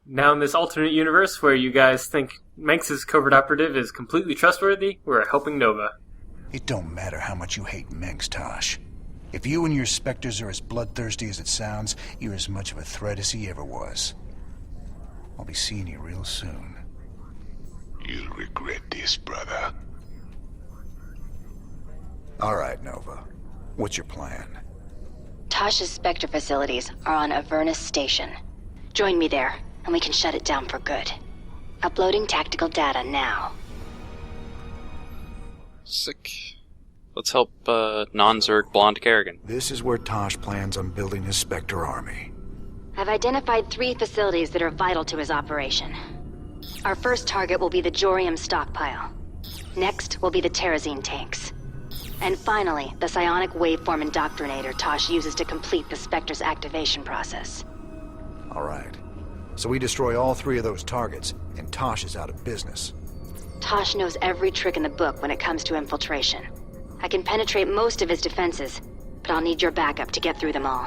Now in this alternate universe where you guys think Manx's covert operative is completely trustworthy, we're helping Nova. It don't matter how much you hate Manx, Tosh. If you and your specters are as bloodthirsty as it sounds, you're as much of a threat as he ever was. I'll be seeing you real soon. You'll regret this, brother. All right, Nova. What's your plan? Tosh's Spectre facilities are on Avernus Station. Join me there, and we can shut it down for good. Uploading tactical data now. Sick. Let's help non-Zerg blonde Kerrigan. This is where Tosh plans on building his Spectre army. I've identified 3 facilities that are vital to his operation. Our first target will be the Jorium stockpile. Next will be the Terrazine tanks. And finally, the psionic waveform indoctrinator Tosh uses to complete the Spectre's activation process. All right. So we destroy all 3 of those targets, and Tosh is out of business. Tosh knows every trick in the book when it comes to infiltration. I can penetrate most of his defenses, but I'll need your backup to get through them all.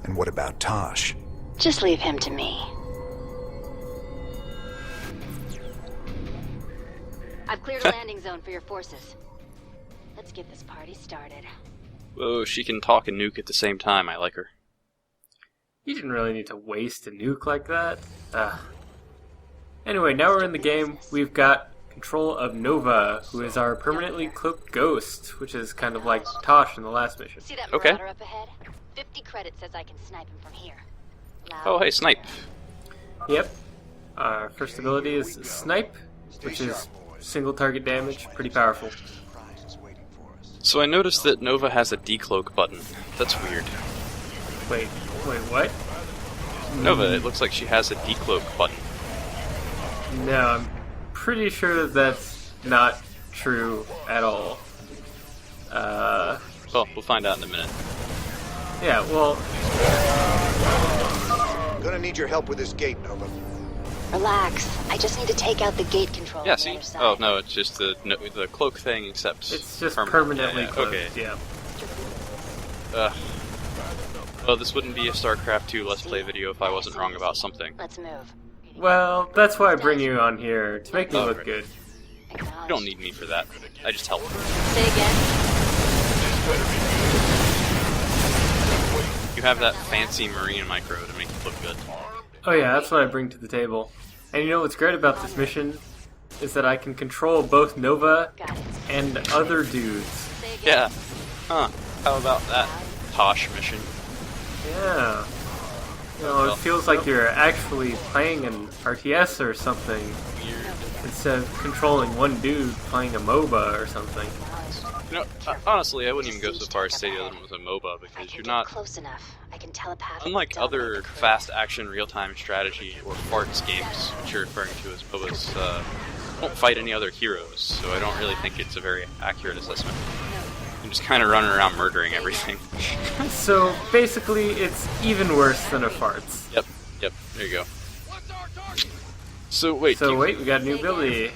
And what about Tosh? Just leave him to me. I've cleared a landing zone for your forces. Let's get this party started. Whoa, she can talk and nuke at the same time. I like her. You didn't really need to waste a nuke like that. Anyway, now we're in the game. We've got control of Nova, who is our permanently cloaked ghost, which is kind of like Tosh in the last mission. See that Okay. marauder up ahead? 50 credits says I can snipe him from here. Oh, hey, snipe. Yep. Our first ability is Snipe, which is single target damage, pretty powerful. So I noticed that Nova has a decloak button. That's weird. Wait, what? Nova, it looks like she has a decloak button. No, I'm pretty sure that's not true at all. Well, we'll find out in a minute. Yeah, well, Gonna need your help with this gate, Nova. Relax. I just need to take out the gate control Yeah, on the see? other side. Oh, no, it's just the cloak thing, except it's just permanent. permanently Yeah, cloaked, okay. yeah. Well, this wouldn't be a Starcraft 2 Let's Play video if I wasn't wrong about something. Let's move. Well, that's why I bring you on here, to make me Oh, look right. good. You don't need me for that. I just help. Say again. You have that fancy marine micro to make you look good. Oh yeah, that's what I bring to the table. And you know what's great about this mission? Is that I can control both Nova Got it. and other dudes. Say again. Yeah. Huh. How about that Tosh mission? Yeah. You know, it feels like you're actually playing an RTS or something, Weird. instead of controlling one dude playing a MOBA or something. You know, honestly, I wouldn't even go so far as to say the other one was a MOBA, I because can you're get not... close enough. I can telepathically Unlike dominate other the crew. fast-action, real-time strategy or farts games, which you're referring to as MOBAs, don't fight any other heroes, so I don't really think it's a very accurate assessment. You're just kind of running around murdering everything. So basically, it's even worse than a farts. Yep, there you go. So, wait, So wait, we got a new ability.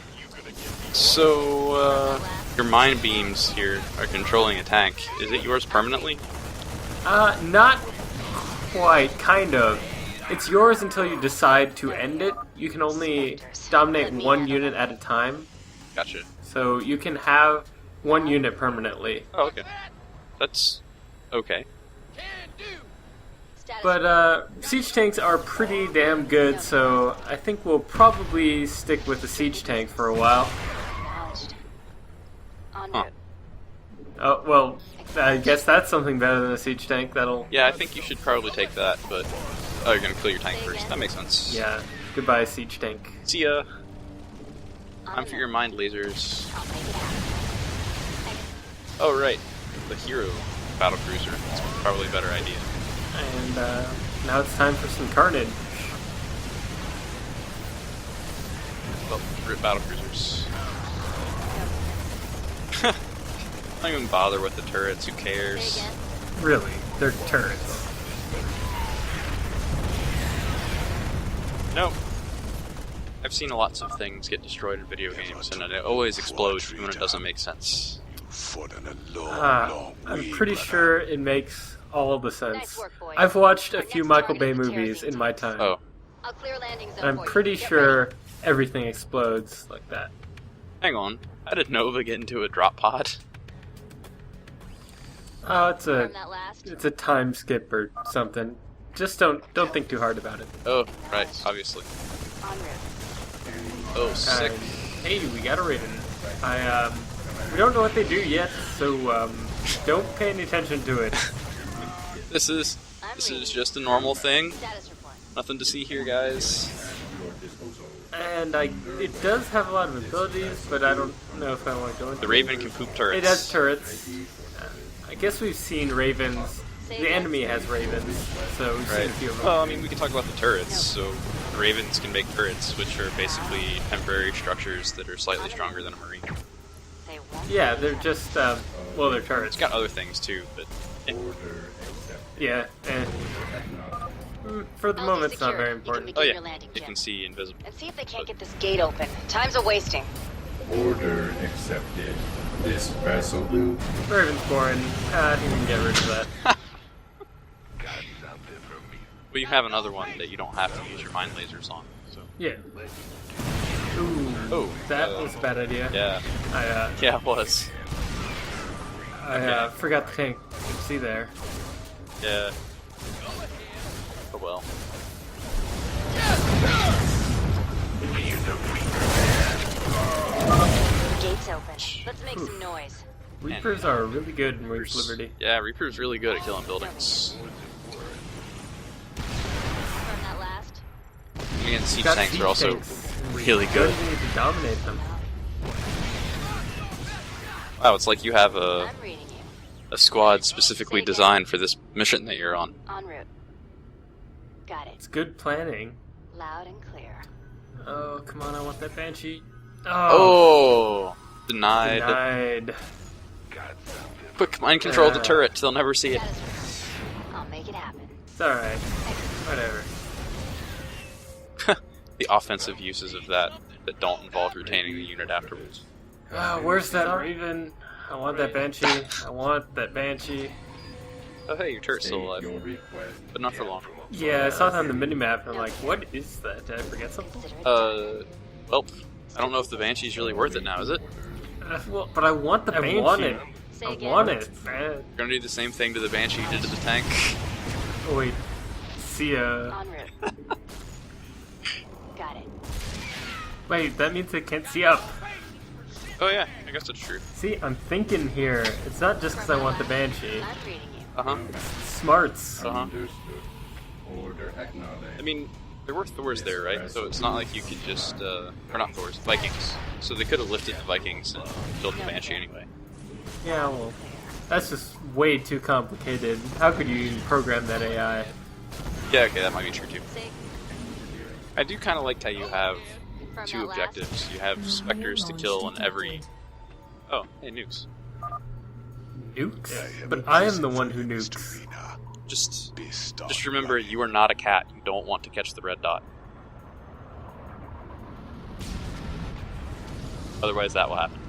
So, your mind beams here are controlling a tank. Is it yours permanently? Not quite, kind of. It's yours until you decide to end it. You can only dominate one unit at a time, Gotcha. so you can have one unit permanently. Oh, okay. That's okay. Status But, siege tanks are pretty damn good, so I think we'll probably stick with the siege tank for a while. acknowledged. En Huh. route. Oh, well, I guess that's something better than a siege tank. That'll... Yeah, I think you should probably take that, but... Oh, you're gonna kill your tank first. That makes sense. Yeah, goodbye, siege tank. See ya. On Time for it. your mind lasers. I'll make it happen. Oh, right. The hero battlecruiser. That's probably a better idea. And, now it's time for some carnage. Well, rip battlecruisers. Don't even bother with the turrets, who Say cares? again. Really, they're turrets. No. I've seen lots of things get destroyed in video games, and it always explodes when it doesn't make sense. Fought on a long I'm way, pretty brother. sure it makes all of the sense. Nice work, boys. I've watched a Our few next Michael target Bay is the movies Terrazine in my tanks. time. Oh, I'll clear landing zone And I'm for you. pretty Get sure ready. everything explodes like that. Hang on. How did Nova get into a drop pod? Oh, it's Confirm that last. a time skip or something. Just don't think too hard about it. Oh, right, obviously. En route. Oh, sick. Hey, we got a Raven. We don't know what they do yet, so don't pay any attention to it. This is just a normal thing. Status report. Nothing to see here, guys. And it does have a lot of abilities, but I don't know if I want to go into The Raven can poop turrets. It has turrets. I guess we've seen Ravens. The enemy has Ravens, so we've seen a few of them. Well, I mean, we can talk about the turrets. So, the Ravens can make turrets, which are basically temporary structures that are slightly stronger than a Marine. They won't. Yeah, they're just, well, they're turrets. It's got other things too, but Yeah, for the moment, it's not very important. oh Your yeah, landing you jet. can see invisible. And see if they can't get this gate open. Time's a wasting. Order accepted. This vessel will Raven's boring. I think we can get rid of that. But you have another one that you don't have to use your mind lasers on. So Yeah. Ooh, Oh, that was a bad idea. yeah, I yeah, it was. forgot the tank. See there. Yeah. Oh well. Gate's open. Let's make some noise. Reapers are really good in Wings Liberty. Yeah, Reaper's really good at killing buildings. Confirm that last. And siege Got tanks siege are also tanks. really Don't good. even need to dominate them. Wow, it's like you have a I'm reading you. squad specifically designed for this mission that you're on. En route. Got it. It's good planning. Loud and clear. Oh, come on, I want that Banshee. Oh, denied. Denied. Quick, mind control the turret. They'll never see it. Status report. I'll make it happen. It's alright. Whatever. The offensive uses of that don't involve retaining the unit afterwards. Oh, where's that Raven? I want that Banshee. I want that Banshee. Oh hey, your turret's still alive, your request. but not for long. Yeah, I saw it on the minimap and I'm like, what is that? Did I forget something? Consider it Well, I don't know if the Banshee's really worth it now, is it? Well, but I want the Banshee. I want it. Say I again. want it, man. You're gonna do the same thing to the Banshee you did to the tank. Oh, wait. See ya. En route. Got it. Wait, that means it can't see up. Oh yeah, I guess that's true. See, I'm thinking here. It's not just because I want the Banshee. I'm reading you. Uh-huh. Smarts. Uh-huh. Understood. Order acknowledged. I mean, there were Thors there, right? So it's not like you could just, or not Thors, Vikings. So they could have lifted the Vikings and killed the Banshee anyway. Yeah, well, that's just way too complicated. How could you even program that AI? Yeah, okay, that might be true too. Say, I do kind of like how you have confirm two that last. objectives. You have specters to kill in every... Oh, hey, nukes. Nukes? But I am the one who nukes. Just remember, you are not a cat. You don't want to catch the red dot. Otherwise, that will happen.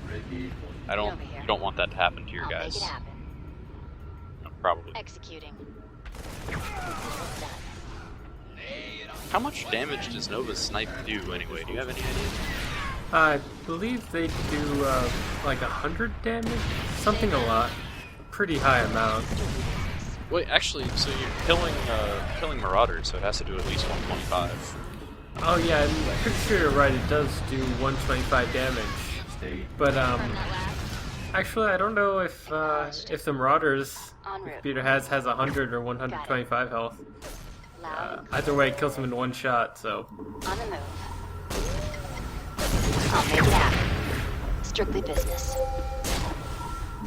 Ready. I don't. Over here. You don't want that to happen to your I'll guys. make it happen. No, probably. Executing. How much damage does Nova's snipe do anyway? Do you have any idea? I believe they do like 100 damage? Something a lot. Pretty high amount. Wait, actually, so you're killing Marauders, so it has to do at least 125. Oh yeah, I'm pretty sure you're right, it does do 125 damage. But Confirm that last. actually I don't know if the Marauders En route. Peter has 100 or 125 health. Loud and Either way, it kills him in one shot, so... on the move. I'll make it happen. Strictly business.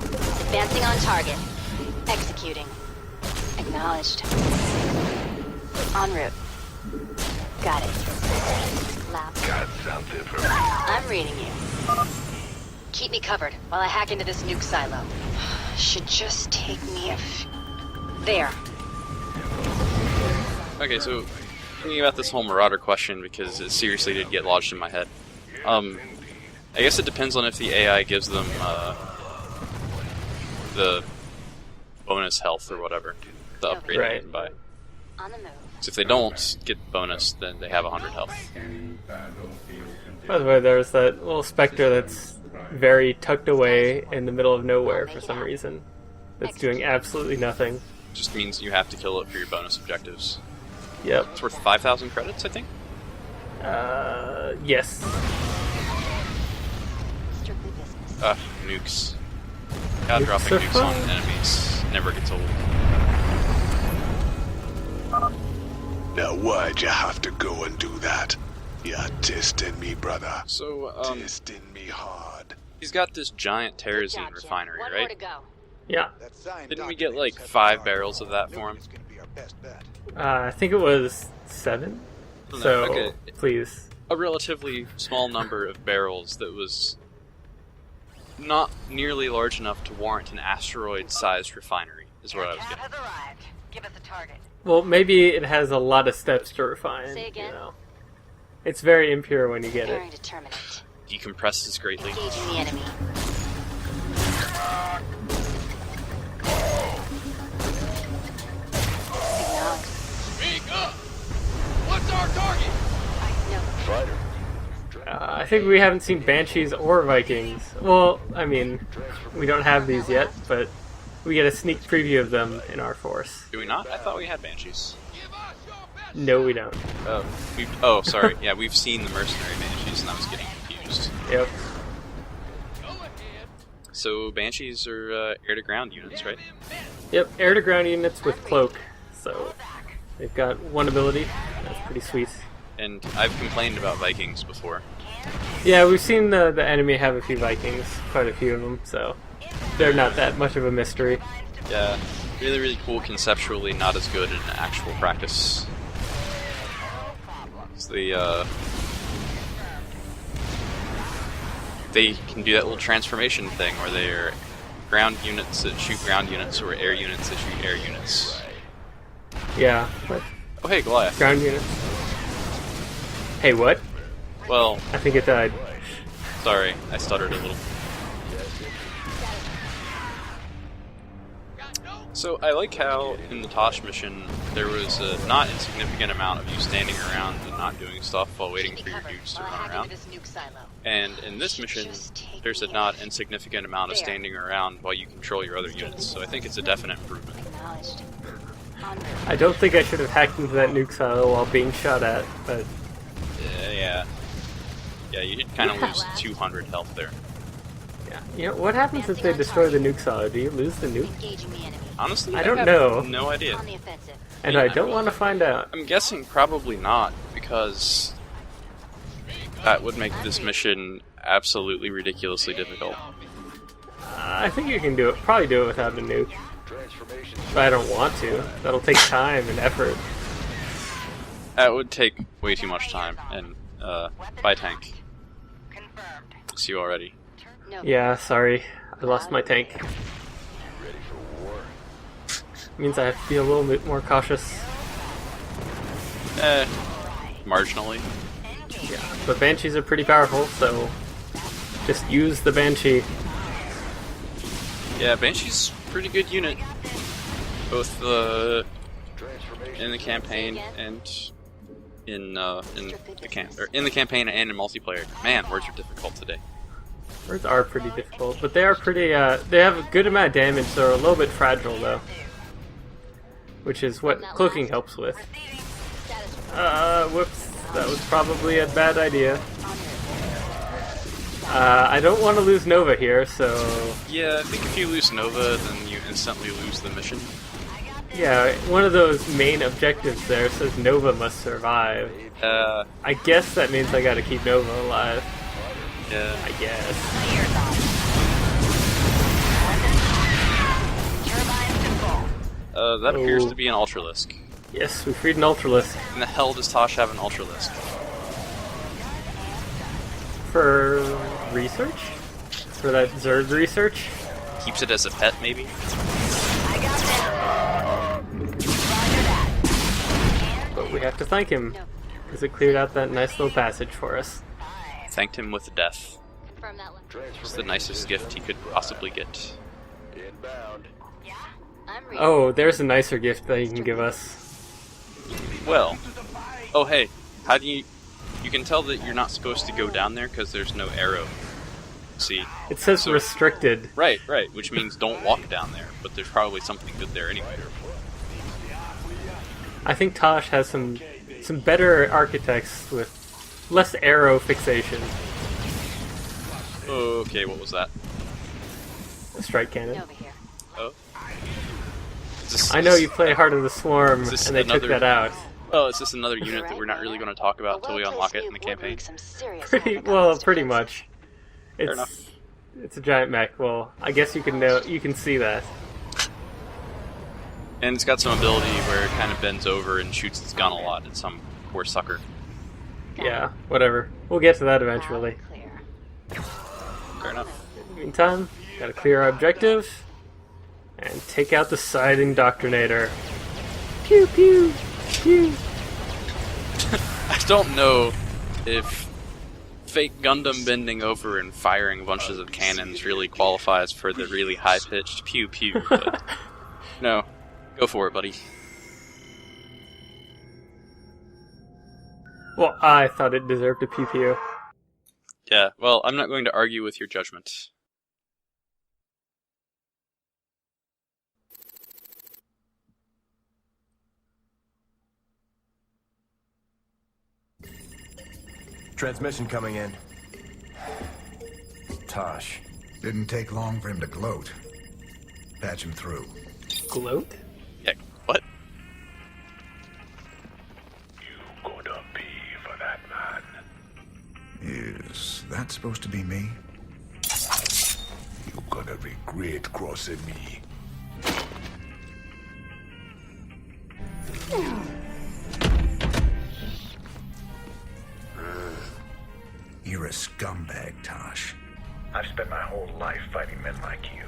Advancing on target. Executing. Acknowledged. En route. Got it. Loud. Got something for me. I'm reading you. Keep me covered while I hack into this nuke silo. Should just take me there. Okay, so thinking about this whole Marauder question because it seriously did get lodged in my head. I guess it depends on if the AI gives them the bonus health or whatever, the upgrade Right. they can buy. On the move. So if they don't get the bonus, then they have 100 health. Any battlefield By the way, there's that little specter that's very tucked away in the middle of nowhere for some reason. That's doing absolutely nothing. Just means you have to kill it for your bonus objectives. Yep. It's worth 5,000 credits, I think. Yes. Strictly business. Nukes. God, Nukes dropping are nukes fun. on enemies never gets old. Now why'd you have to go and do that? You're testing me, brother. So, Testing me hard. he's got this giant Good Terrazine job, Jim. refinery, One more right? to go. Yeah. Didn't we get like 5 barrels of that for him? I think it was 7. No, So, okay. please. A relatively small number of barrels that was not nearly large enough to warrant an asteroid-sized refinery, is what I was Cap getting. has arrived. Give us a target. Well, maybe it has a lot of steps to refine. Say again? You know. It's very impure when you get Preparing it. to terminate. Decompresses greatly. Engaging the enemy. Acknowledged. Speak up! What's our target? No. I think we haven't seen Banshees or Vikings. Well, I mean, we don't have these yet, but we get a sneak preview of them in our force. Do we not? I thought we had Banshees. No, we don't. Oh, sorry. Yeah, we've seen the mercenary Banshees, and I was getting confused. Yep. So Banshees are air-to-ground units, right? Yep, air-to-ground units with cloak. So, they've got one ability. That's pretty sweet. And I've complained about Vikings before. Yeah, we've seen the enemy have a few Vikings. Quite a few of them, so they're not that much of a mystery. Yeah, really, really cool conceptually, not as good in actual practice. So they can do that little transformation thing where they're ground units that shoot ground units or air units that shoot air units. Yeah, but Oh, hey, Goliath. ground units. Hey, what? Well, I think it died. sorry, I stuttered a little. So I like how in the Tosh mission there was a not insignificant amount of you standing around and not doing stuff while waiting for your dudes to run around. This nuke silo. And in this mission, there's a not insignificant amount of standing around while you control your other units. So I think it's a definite improvement. Acknowledged. Onward. I don't think I should have hacked into that nuke silo while being shot at, but Yeah. Yeah, you did kind of lose 200 health there. yeah. You know, what happens if they destroy the nuke silo? Do you lose the nuke? Engaging the enemy. Honestly, I don't have know. no idea. On the offensive. And I don't want to find out. I'm guessing probably not, because that would make this mission absolutely ridiculously difficult. I think you can do it. Probably do it without a nuke. But I don't want to. That'll take time and effort. That would take way too much time, and by tank. Confirmed. See you already. No. Yeah, sorry. I lost my tank. Means I have to be a little bit more cautious. Marginally. Yeah, but Banshees are pretty powerful, so just use the Banshee. Yeah, Banshee's a pretty good unit. Both in the campaign and in the campaign and in multiplayer. Man, words are difficult today. Words are pretty difficult, but they are pretty, they have a good amount of damage, so they're a little bit fragile, though. Which is what cloaking helps with. Whoops. That was probably a bad idea. I don't want to lose Nova here, so... Yeah, I think if you lose Nova, then you instantly lose the mission. Yeah, one of those main objectives there says Nova must survive. I guess that means I gotta keep Nova alive. Yeah. I guess. That appears to be an Ultralisk. Yes, we freed an Ultralisk. In the hell does Tosh have an Ultralisk? For research? For that Zerg research? Keeps it as a pet, maybe? But we have to thank him, because it cleared out that nice little passage for us. Thanked him with death. Confirm that one. It's the nicest gift he could possibly get. I'm reading. Oh, there's a nicer gift that he can give us. Well. Oh, hey. How do you... You can tell that you're not supposed to go down there because there's no arrow. See? It says restricted. Right, which means don't walk down there, but there's probably something good there anyway. I think Tosh has some better architects with less arrow fixation. Okay, what was that? A strike cannon. Over here. Oh. I know you play Heart of the Swarm, and they took that out. Oh, is this another unit that we're not really going to talk about until we unlock it in the campaign? Pretty much. Fair enough. It's a giant mech. Well, I guess you can see that. And it's got some ability where it kind of bends over and shoots its gun a lot at some poor sucker. Yeah, whatever. We'll get to that eventually. Fair enough. In the meantime, gotta clear our objective and take out the side indoctrinator. Pew pew pew. I don't know if fake Gundam bending over and firing bunches of cannons really qualifies for the really high-pitched pew pew, but no. Go for it, buddy. Well, I thought it deserved a pew pew. Yeah, well, I'm not going to argue with your judgment. Transmission coming in. Tosh. Didn't take long for him to gloat. Patch him through. Gloat? Yeah, what? You gonna pay for that, man. Is that supposed to be me? You gonna regret crossing me. You're a scumbag, Tosh. I've spent my whole life fighting men like you.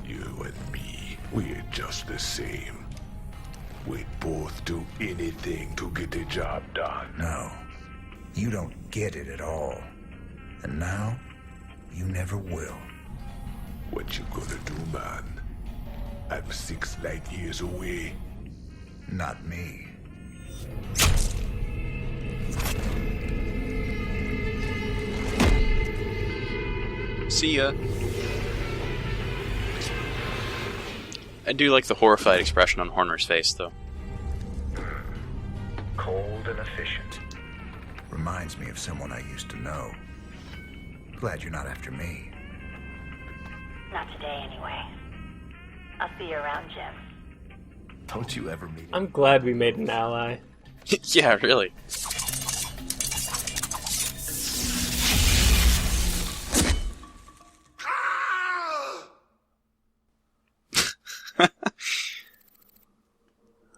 You and me, we're just the same. We'd both do anything to get the job done. No. You don't get it at all. And now, you never will. What you gonna do, man? I'm 6 light years away. Not me. See ya. I do like the horrified expression on Horner's face, though. Cold and efficient. Reminds me of someone I used to know. Glad you're not after me. Not today, anyway. I'll see you around, Jim. Don't you ever meet him? I'm glad we made an ally. Yeah, really.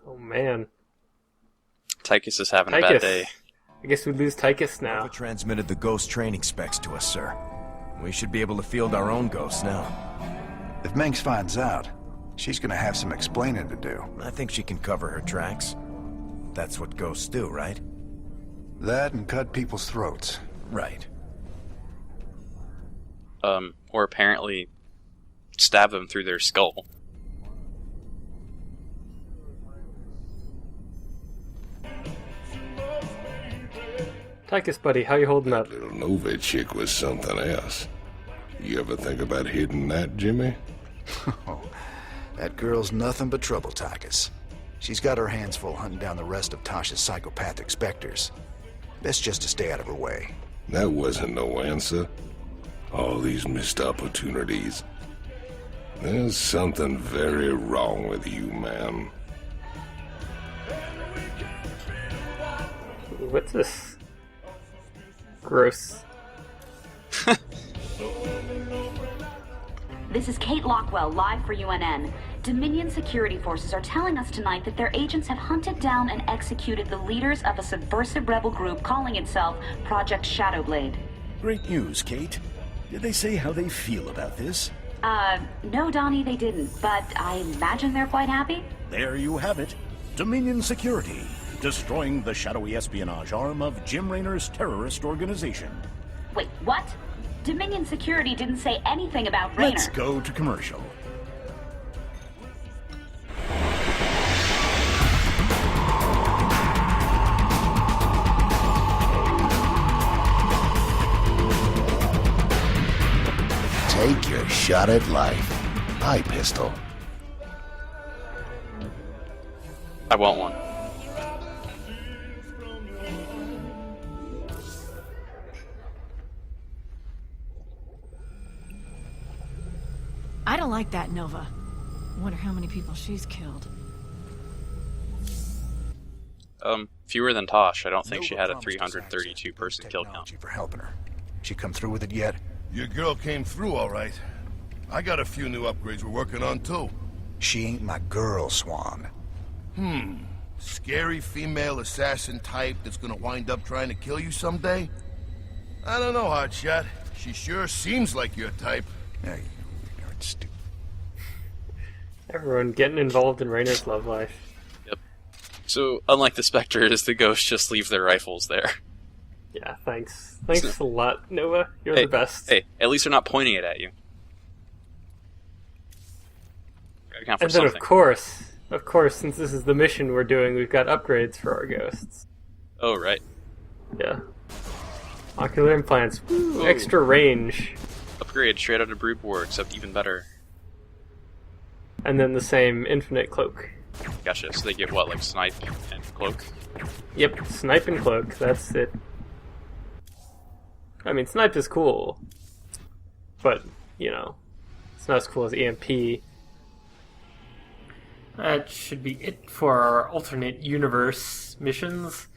Oh man. Tychus is having a bad day. I guess we lose Tychus now. Nova transmitted the ghost training specs to us, sir. We should be able to field our own ghosts now. If Mengsk finds out, she's gonna have some explaining to do. I think she can cover her tracks. That's what ghosts do, right? That and cut people's throats. Right. Or apparently stab them through their skull. Tychus, buddy, how you holding up? Little Nova chick was something else. You ever think about hitting that, Jimmy? Oh, that girl's nothing but trouble, Tychus. She's got her hands full hunting down the rest of Tosh's psychopathic specters. Best just to stay out of her way. That wasn't no answer. All these missed opportunities. There's something very wrong with you, man. What's this? Gross. This is Kate Lockwell, live for UNN. Dominion security forces are telling us tonight that their agents have hunted down and executed the leaders of a subversive rebel group calling itself Project Shadowblade. Great news, Kate. Did they say how they feel about this? No, Donnie, they didn't, but I imagine they're quite happy. There you have it. Dominion Security, destroying the shadowy espionage arm of Jim Raynor's terrorist organization. Wait, what? Dominion Security didn't say anything about Raynor. Let's go to commercial. shot at life. Hi, pistol. I want one. I don't like that, Nova. Wonder how many people she's killed. Fewer than Tosh. I don't think she had a 332 person kill count. For helping her. She come through with it yet? Your girl came through all right. I got a few new upgrades we're working on too. She ain't my girl, Swan. Scary female assassin type that's gonna wind up trying to kill you someday? I don't know, Hotshot. She sure seems like your type. Yeah, you're stupid. Everyone getting involved in Rainer's love life. Yep. So, unlike the Spectres, the ghosts just leave their rifles there. Yeah, thanks. Thanks a lot, Nova. You're the best. Hey, at least they're not pointing it at you. Gotta count for And then, something. of course, since this is the mission we're doing, we've got upgrades for our ghosts. Oh, right. Yeah. Ocular implants. Woo, Ooh. extra range. Upgrade straight out of Brood War, except even better. And then the same infinite cloak. Gotcha. So they get what, like snipe and cloak? Yep, snipe and cloak, that's it. I mean, snipe is cool. But, you know, it's not as cool as EMP. That should be it for our alternate universe missions.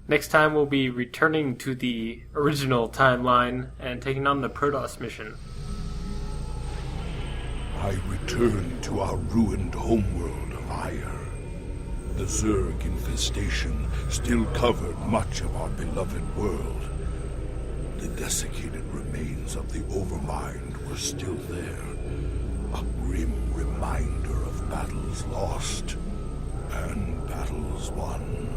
Next time we'll be returning to the original timeline and taking on the Protoss mission. I return to our ruined homeworld of Ire. The Zerg infestation still covered much of our beloved world. The desiccated remains of the Overmind were still there, a grim reminder of battles lost and battles won.